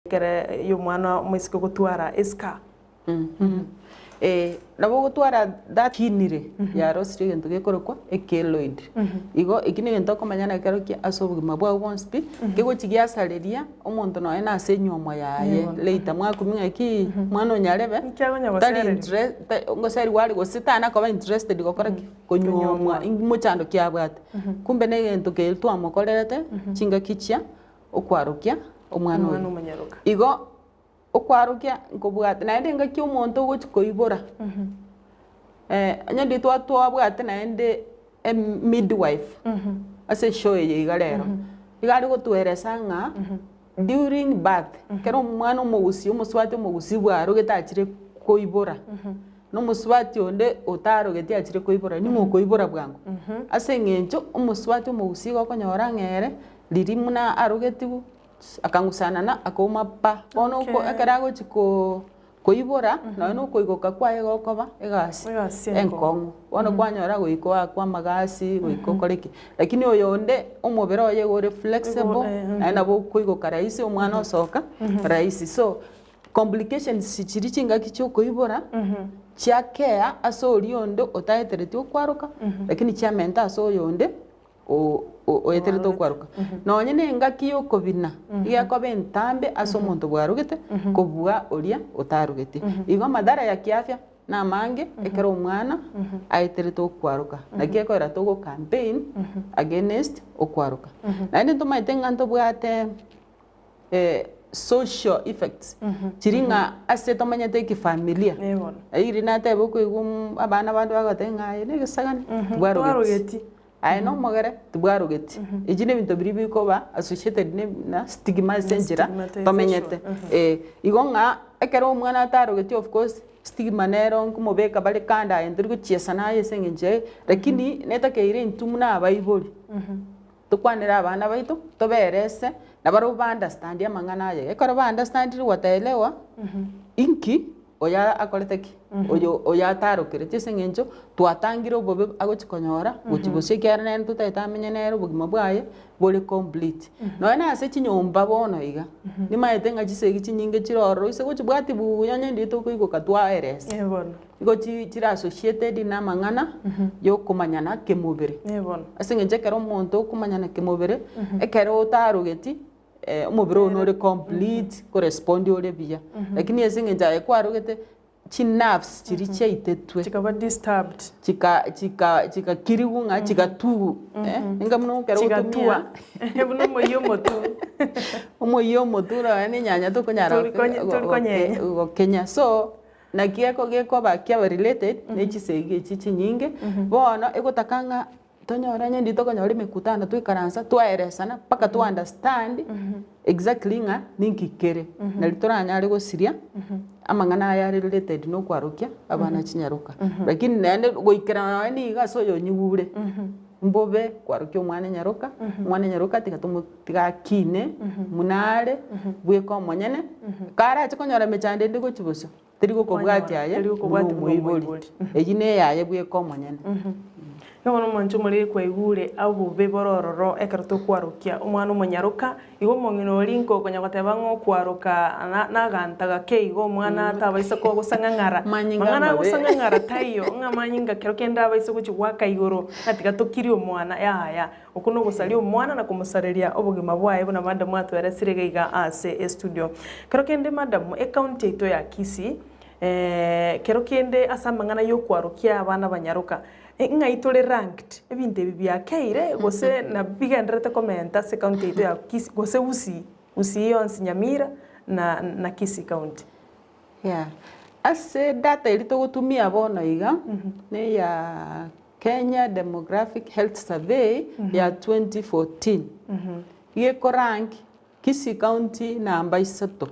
kere yo mwana mwisiko gutwara iska nabo gutwara dakinire ya rosiri gento gekorokwa ekeloid igo ikine gento komanyana kero ki asobugima bwa wonspi kego chigiasaleria omonto no ena senyomwa yaye leita mwakuminga ki mwana onyarebe tali interest ngoseri wali gositana koba interested gokora konyomwa muchando kiabwate kumbe ne gento ke twamokorerete chinga kichia okwarukia omwana omunyaruka igo okwarukia nkobwate naende ngaki omonto gochikoibora anyandi twabwate naende midwife ase show ye igarero igari gotweresa ng'a during birth kero omwana omogusi omoswati omogusi bwaro getachire koibora no muswati onde otarogeti achire koibora nimo koibora bwango ase ng'encho omoswati omogusi gokonyora ng'ere riri muna arogetibu akangusana na akoma pa ono ko akarago chiko koibora no koigoka kwae gokoba egasi enkongo ono kwanyora goiko akwa magasi goiko koreki lakini oyonde omobero oye gore flexible na nabo koigoka raisi omwana osoka raisi so complications sichiri chinga kicho koibora chiakea aso riondo otaetereti okwaruka lakini chiamenta aso yonde o eterito kwaruka no nyene ngaki yo kobina iya kobe ntambe aso muntu bwarugete kobua oria otarugete igo madara ya kiafya na mange ekero mwana aeterito kwaruka nakie ko era togo campaign against okwaruka na ndi tomaite nganto bwate social effects chiringa ase tomanyete ki familia iri na tebo ko igum abana bandu bagatenga ne gisagani bwarugete I no mogere tubwarugeti ejine bintu biri bikoba associated na stigma senjira bamenyete igonga ekero omwana atarugeti of course stigma nero nkumobeka bali kanda endirgo chiesana yesengenje lakini netakeire intumuna abaibori tukwanira abana baito toberese na baro ba understand amangana ye ekoro ba understand wataelewa inki oya akoleteki oya tarokere tesengenjo twatangire obobe agochikonyora gochibosekera nene tutaitamenye nero bugima bwaye bole complete no na ase chinyomba bono iga nimaete ngachisegi chinyinge chiroro ise gochibwati buyanye ndito kuigoka twaerese igo chira associated na mangana yo kumanyana kemubere ase ngenje kero omonto kumanyana kemubere ekero tarogeti umubiri onore complete correspond ore bia lakini esinge njaye kwarugete chi nerves chiri chaitetwe chikaba disturbed chika kirigunga chika tu inga muno kero gutumia buno moyo ra ni nyanya to konyara go Kenya so na kieko geko ba kia related ne chisege chichi nyinge bono egotakanga tonyoranye ndito konyore mikutano twikaransa twaeresana paka tu understand exactly nga ninkikere na litoranya ari gosiria amangana ya related no kwarukia abana chinyaruka lakini nende goikera ni gaso yo nyugure mbobe kwarukia mwana nyaruka tiga kine munare bweko monyene kara chikonyora mechande ndigo chiboso tirigo kobwati aye muibori ejine yaye bweko monyene Yono mancho muri kwegure abo beborororo ekarto kwarukia umwana umunyaruka igo mongino linko konyagateba ngo kwaruka na gantaga keigo umwana tabaisa ko gusangangara mangana gusangangara tayo ngamanyinga kero kenda abaisa kuchwaka igoro natika tokiri umwana ya okuno gusali umwana na kumusareria obugima bwaye bona madam atwere siregeiga ase studio kero kende madam account ito ya Kisii kero kende asamangana yo kwarukia abana banyaruka nga itole ranked ebinte bibya keire gose na bigendrete komenta se county ito ya Kisii gose usi yonsi Nyamira na Kisii county ase data ilito gutumia bono iga ne ya Kenya Demographic Health Survey ya 2014 yeko rank Kisii county namba 3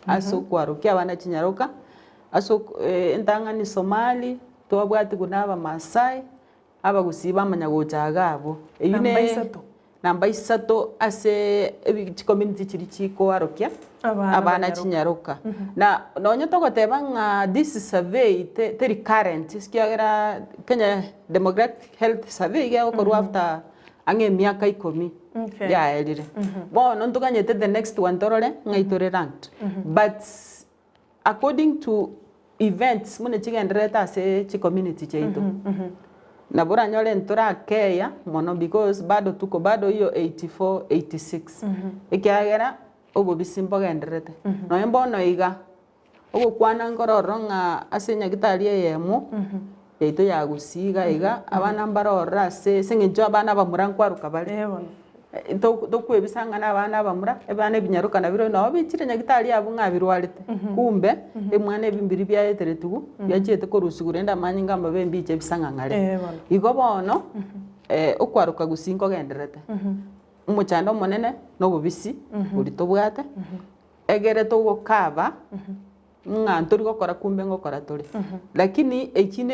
aso kwarukia abana chinyaruka aso entangani Somali twabwati kunaba Masai abagusiba amanyagojaga abo eyune namba 3 ase community chiri chiko arokia abana chinyaruka na nonyo togoteba nga this survey teri current iskiagera Kenya Demographic Health Survey ya okorwa after ange miaka 10 Okay. yaerire bono ntuganyete the next one torore ng'aitore ranked but according to events mune chigenderete ase chicommunity chaitu na bora nyore ntorakeya mono because bado hiyo 84 86 ikiagera obobisi mbogenderete no mbono iga ogokwana ngororo ng'a ase nyagitari eyemo yaito yagusiga iga abana mbarora ase seng'encho abana bamura nkwaruka bari tokwebisanga n'abana bamura ebana ebinyaruka nabiro nao bichire nyagitari abo ng'abirwarete kumbe emwana ebimbiri byaeteretugu byachiete korusigura ende amanyi ngamba bembiche bisang'ang'are igo bono okwaruka gusii nkogenderete omochando omonene na obobisi bori tobwate egere togokaba ng'a ntori gokora kumbe ngokora tore lakini eki